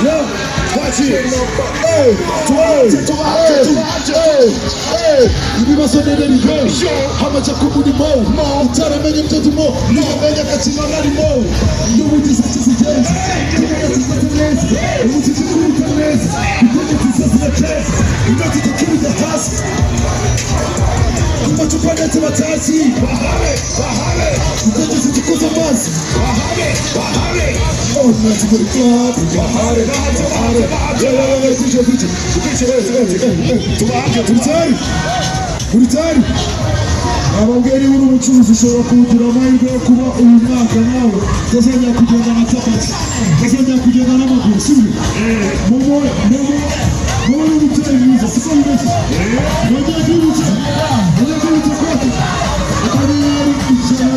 Yeah, watch it. Hey, ibibazo nene ni benshi hamaze kumurimo utaramenye ibyo turimo ntiwamenye agaciro narimo n'ubugizi kizigenza tugatizata neza umukizi kubita neza itegeko isasira keza inoti tukubita hasi amacupa ndetse batasi bahare itegeko zitukuza amazi bahare oh natwe muri club bahare Buritari ababwira uri umucuruzi ushobora kugira amahirwe yo kuba uyu mwaka nawe utazongera kugenda na capati utazongera kugenda n'amaguru sibyo momo ni umutari mwiza siko bimeze nongeye kwibutsa kote akanyenyeri ijana